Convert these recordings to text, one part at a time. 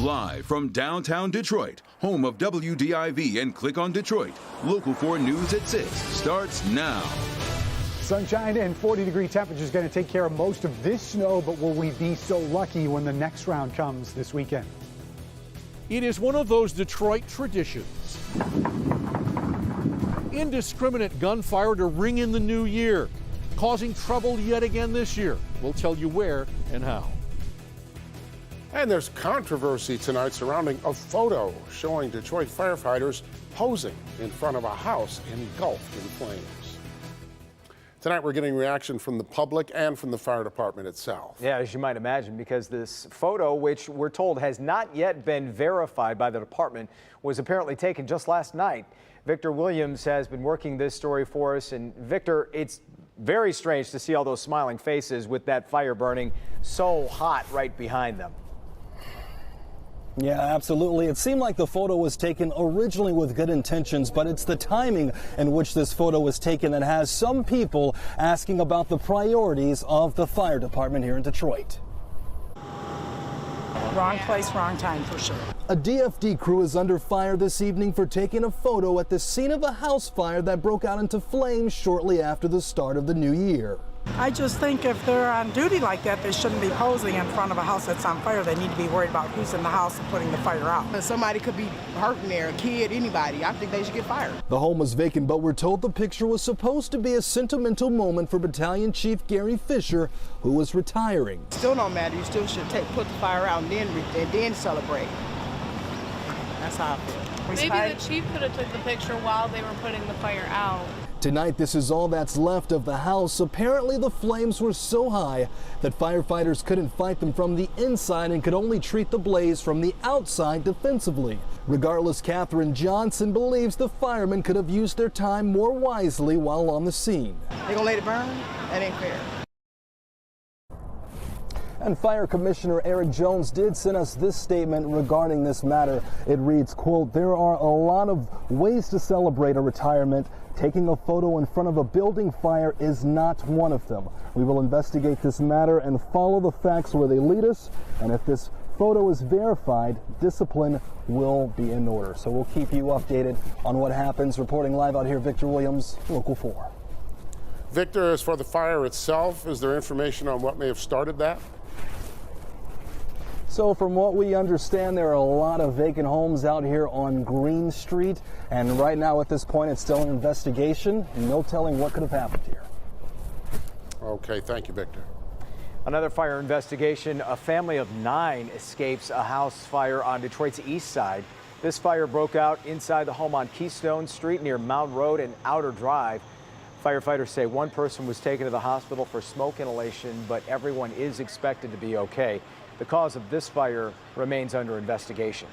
Live from downtown Detroit, home of WDIV and Click on Detroit, Local 4 News at 6 starts now. Sunshine and 40-degree temperatures going to take care of most of this snow, but will we be so lucky when the next round comes this weekend? It is one of those Detroit traditions. Indiscriminate gunfire to ring in the new year, causing trouble yet again this year. We'll tell you where and how. And there's controversy tonight surrounding a photo showing Detroit firefighters posing in front of a house engulfed in flames. Tonight we're getting reaction from the public and from the fire department itself. Yeah, as you might imagine, because this photo, which we're told has not yet been verified by the department, was apparently taken just last night. Victor Williams has been working this story for us. And Victor, it's very strange to see all those smiling faces with that fire burning so hot right behind them. Yeah, absolutely. It seemed like the photo was taken originally with good intentions, but it's the timing in which this photo was taken that has some people asking about the priorities of the fire department here in Detroit. Wrong place, wrong time for sure. A DFD crew is under fire this evening for taking a photo at the scene of a house fire that broke out into flames shortly after the start of the new year. I just think if they're on duty like that, they shouldn't be posing in front of a house that's on fire. They need to be worried about who's in the house and putting the fire out. Somebody could be hurting there, a kid, anybody. I think they should get fired. The home was vacant, but we're told the picture was supposed to be a sentimental moment for Battalion Chief Gary Fisher, who was retiring. Still don't matter. You still should put the fire out and then celebrate. That's how I feel. Maybe the chief could have took the picture while they were putting the fire out. Tonight, this is all that's left of the house. Apparently, the flames were so high that firefighters couldn't fight them from the inside and could only treat the blaze from the outside defensively. Regardless, Catherine Johnson believes the firemen could have used their time more wisely while on the scene. They gonna let it burn? That ain't fair. And Fire Commissioner Eric Jones did send us this statement regarding this matter. It reads, quote, "There are a lot of ways to celebrate a retirement. Taking a photo in front of a building fire is not one of them. We will investigate this matter and follow the facts where they lead us. And if this photo is verified, discipline will be in order." So we'll keep you updated on what happens. Reporting live out here, Victor Williams, Local 4. Victor, as for the fire itself, is there information on what may have started that? So from what we understand, there are a lot of vacant homes out here on Green Street. And right now at this point, it's still an investigation. No telling what could have happened here. Okay, thank you, Victor. Another fire investigation. A family of 9 escapes a house fire on Detroit's east side. This fire broke out inside the home on Keystone Street near Mound Road and Outer Drive. Firefighters say one person was taken to the hospital for smoke inhalation, but everyone is expected to be okay. The cause of this fire remains under investigation.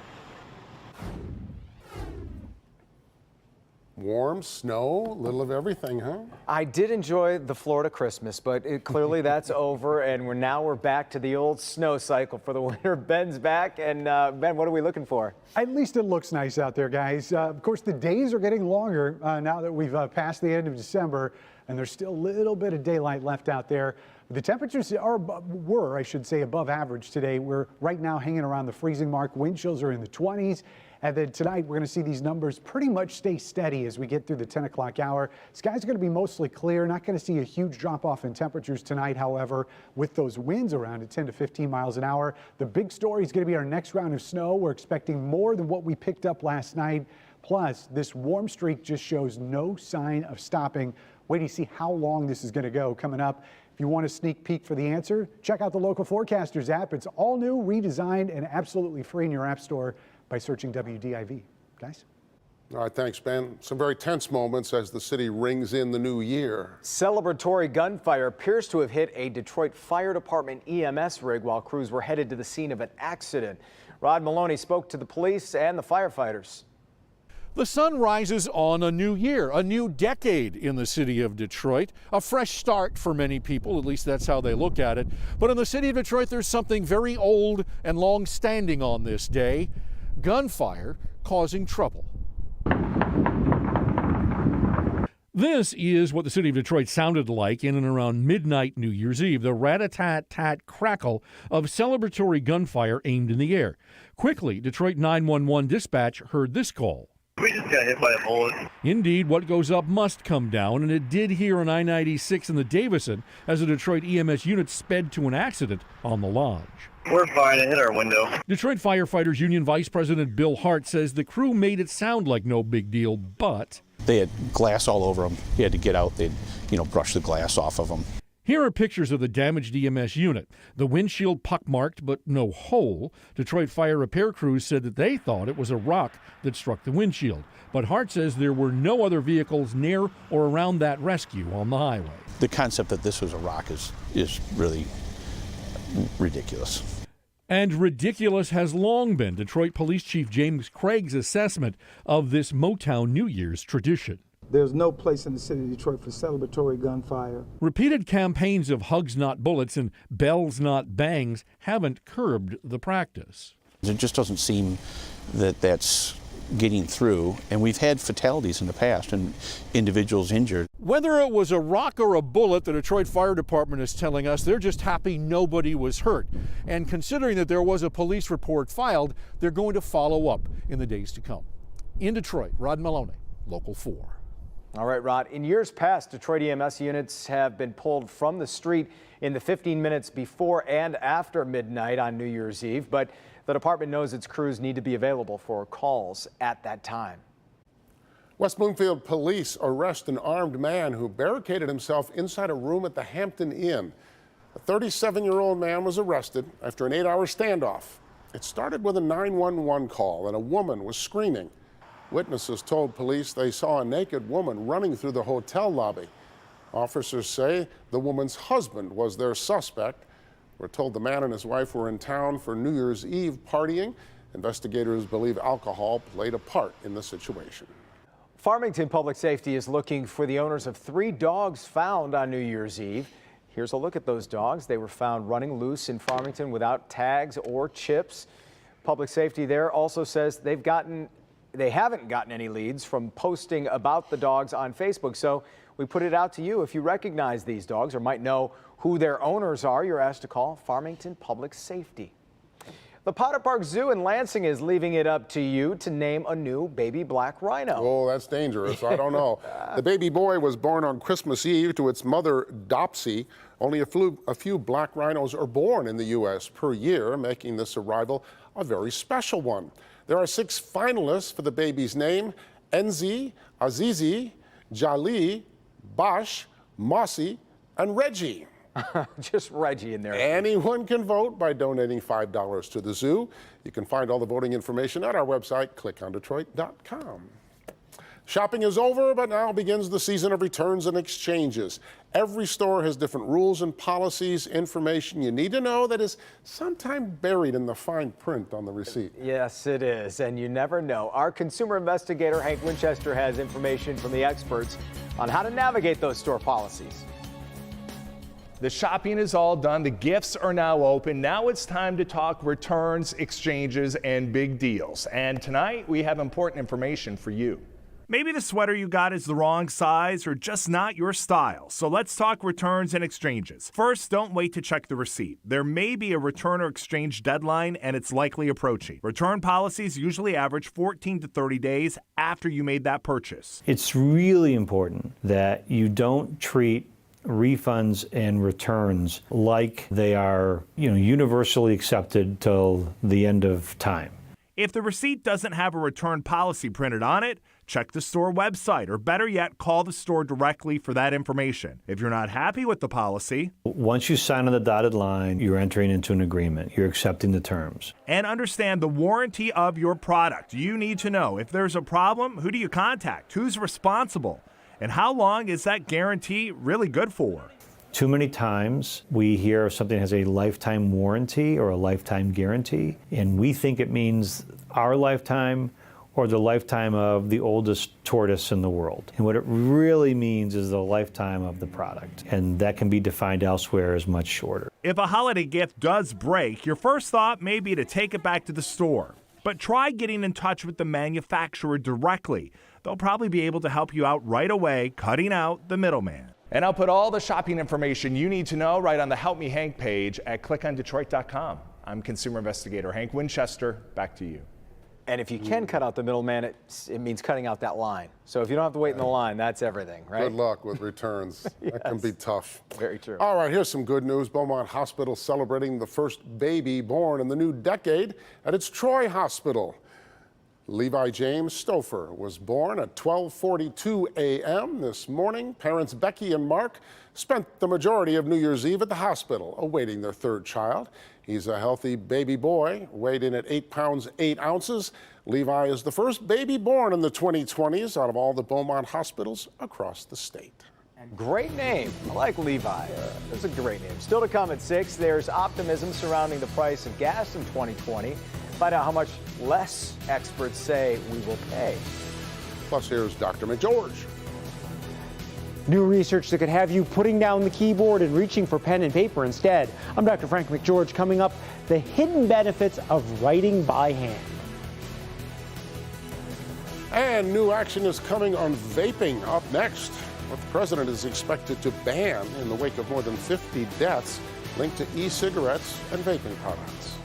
Warm, snow, little of everything, huh? I did enjoy the Florida Christmas, but clearly that's over, and we're back to the old snow cycle for the winter. Ben's back, and Ben, what are we looking for? At least it looks nice out there, guys. Of course, the days are getting longer now that we've passed the end of December, and there's still a little bit of daylight left out there. The temperatures were, I should say, above average today. We're right now hanging around the freezing mark. Wind chills are in the 20s. And then tonight, we're going to see these numbers pretty much stay steady as we get through the 10 o'clock hour. Skies are going to be mostly clear. Not going to see a huge drop off in temperatures tonight, however, with those winds around at 10 to 15 miles an hour. The big story is going to be our next round of snow. We're expecting more than what we picked up last night. Plus, this warm streak just shows no sign of stopping. Wait to see how long this is going to go coming up. If you want a sneak peek for the answer, check out the Local Forecasters app. It's all new, redesigned, and absolutely free in your app store by searching WDIV. Guys? All right, thanks, Ben. Some very tense moments as the city rings in the new year. Celebratory gunfire appears to have hit a Detroit Fire Department EMS rig while crews were headed to the scene of an accident. Rod Maloney spoke to the police and the firefighters. The sun rises on a new year, a new decade in the city of Detroit, a fresh start for many people, at least that's how they look at it. But in the city of Detroit, there's something very old and long-standing on this day, gunfire causing trouble. This is what the city of Detroit sounded like in and around midnight New Year's Eve, the rat-a-tat-tat crackle of celebratory gunfire aimed in the air. Quickly, Detroit 911 dispatch heard this call. We just got hit by a bullet. Indeed, what goes up must come down, and it did here on I-96 in the Davison as a Detroit EMS unit sped to an accident on the Lodge. We're fine. It hit our window. Detroit Firefighters Union Vice President Bill Hart says the crew made it sound like no big deal, but they had glass all over them. He had to get out. They'd, brush the glass off of them. Here are pictures of the damaged EMS unit. The windshield pockmarked, but no hole. Detroit fire repair crews said that they thought it was a rock that struck the windshield. But Hart says there were no other vehicles near or around that rescue on the highway. The concept that this was a rock is really ridiculous. And ridiculous has long been Detroit Police Chief James Craig's assessment of this Motown New Year's tradition. There's no place in the city of Detroit for celebratory gunfire. Repeated campaigns of hugs not bullets and bells not bangs haven't curbed the practice. It just doesn't seem that that's getting through, and we've had fatalities in the past and individuals injured. Whether it was a rock or a bullet, the Detroit Fire Department is telling us they're just happy nobody was hurt. And considering that there was a police report filed, they're going to follow up in the days to come. In Detroit, Rod Maloney, Local 4. All right, Rod. In years past, Detroit EMS units have been pulled from the street in the 15 minutes before and after midnight on New Year's Eve, but the department knows its crews need to be available for calls at that time. West Bloomfield police arrest an armed man who barricaded himself inside a room at the Hampton Inn. A 37-year-old man was arrested after an 8-hour standoff. It started with a 911 call and a woman was screaming. Witnesses told police they saw a naked woman running through the hotel lobby. Officers say the woman's husband was their suspect. We're told the man and his wife were in town for New Year's Eve partying. Investigators believe alcohol played a part in the situation. Farmington Public Safety is looking for the owners of 3 dogs found on New Year's Eve. Here's a look at those dogs. They were found running loose in Farmington without tags or chips. Public Safety there also says they haven't gotten any leads from posting about the dogs on Facebook. So we put it out to you. If you recognize these dogs or might know who their owners are, you're asked to call Farmington Public Safety. The Potter Park Zoo in Lansing is leaving it up to you to name a new baby black rhino. Oh, that's dangerous. I don't know. The baby boy was born on Christmas Eve to its mother, Dopsy. Only a few black rhinos are born in the U.S. per year, making this arrival a very special one. There are 6 finalists for the baby's name: Enzi, Azizi, Jali, Bosch, Mossy, and Reggie. Just Reggie in there. Anyone can vote by donating $5 to the zoo. You can find all the voting information at our website, clickondetroit.com. Shopping is over, but now begins the season of returns and exchanges. Every store has different rules and policies, information you need to know that is sometimes buried in the fine print on the receipt. Yes, it is, and you never know. Our consumer investigator, Hank Winchester, has information from the experts on how to navigate those store policies. The shopping is all done. The gifts are now open. Now it's time to talk returns, exchanges, and big deals. And tonight we have important information for you. Maybe the sweater you got is the wrong size or just not your style. So let's talk returns and exchanges. First, don't wait to check the receipt. There may be a return or exchange deadline and it's likely approaching. Return policies usually average 14 to 30 days after you made that purchase. It's really important that you don't treat refunds and returns like they are, universally accepted till the end of time. If the receipt doesn't have a return policy printed on it, check the store website, or better yet, call the store directly for that information. If you're not happy with the policy, once you sign on the dotted line, you're entering into an agreement. You're accepting the terms. And understand the warranty of your product. You need to know if there's a problem, who do you contact? Who's responsible? And how long is that guarantee really good for? Too many times we hear something has a lifetime warranty or a lifetime guarantee, and we think it means our lifetime or the lifetime of the oldest tortoise in the world. And what it really means is the lifetime of the product, and that can be defined elsewhere as much shorter. If a holiday gift does break, your first thought may be to take it back to the store. But try getting in touch with the manufacturer directly. They'll probably be able to help you out right away, cutting out the middleman. And I'll put all the shopping information you need to know right on the Help Me Hank page at clickondetroit.com. I'm consumer investigator Hank Winchester. Back to you. And if you can cut out the middleman, it means cutting out that line. So if you don't have to wait in the line, that's everything, right? Good luck with returns. Yes. That can be tough. Very true. All right, here's some good news. Beaumont Hospital celebrating the first baby born in the new decade at its Troy Hospital. Levi James Stouffer was born at 12:42 a.m. this morning. Parents Becky and Mark spent the majority of New Year's Eve at the hospital awaiting their third child. He's a healthy baby boy, weighed in at 8 pounds 8 ounces. Levi is the first baby born in the 2020s out of all the Beaumont hospitals across the state. And great name. I like Levi. That's a great name. Still to come at 6, there's optimism surrounding the price of gas in 2020. Find out how much less experts say we will pay. Plus, here's Dr. McGeorge. New research that could have you putting down the keyboard and reaching for pen and paper instead. I'm Dr. Frank McGeorge. Coming up, the hidden benefits of writing by hand. And new action is coming on vaping. Up next, what the president is expected to ban in the wake of more than 50 deaths linked to e-cigarettes and vaping products.